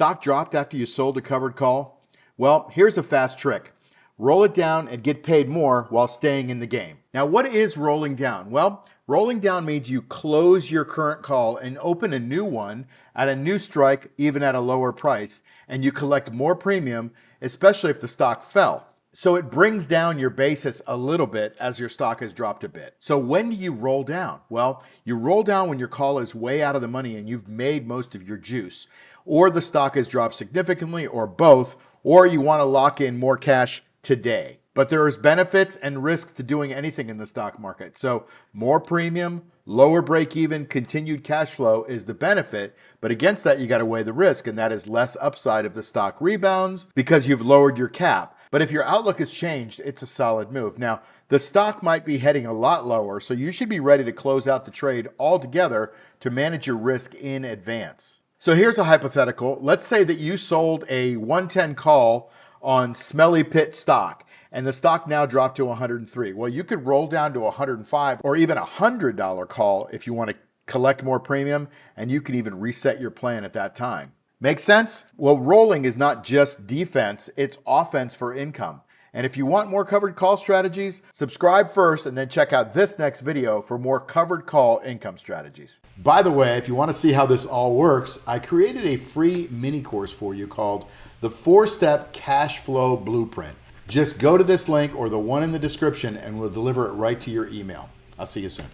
Stock dropped after you sold a covered call? Well, here's a fast trick. Roll it down and get paid more while staying in the game. Now, what is rolling down? Well, rolling down means you close your current call and open a new one at a new strike, even at a lower price, and you collect more premium, especially if the stock fell. So it brings down your basis a little bit as your stock has dropped a bit. So when do you roll down? Well, you roll down when your call is way out of the money and you've made most of your juice, or the stock has dropped significantly, or both, or you want to lock in more cash today. But there is benefits and risks to doing anything in the stock market. So more premium, lower break even, continued cash flow is the benefit. But against that, you got to weigh the risk, and that is less upside if the stock rebounds because you've lowered your cap. But if your outlook has changed, it's a solid move. Now, the stock might be heading a lot lower, so you should be ready to close out the trade altogether to manage your risk in advance. So here's a hypothetical. Let's say that you sold a 110 call on Smelly Pit stock, and the stock now dropped to 103. Well, you could roll down to 105 or even a $100 call if you want to collect more premium, and you can even reset your plan at that time. Make sense? Well, rolling is not just defense, it's offense for income. And if you want more covered call strategies, subscribe first and then check out this next video for more covered call income strategies. By the way, if you want to see how this all works, I created a free mini course for you called the 4-Step Cash Flow Blueprint. Just go to this link or the one in the description and we'll deliver it right to your email. I'll see you soon.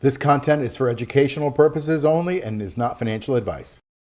This content is for educational purposes only and is not financial advice.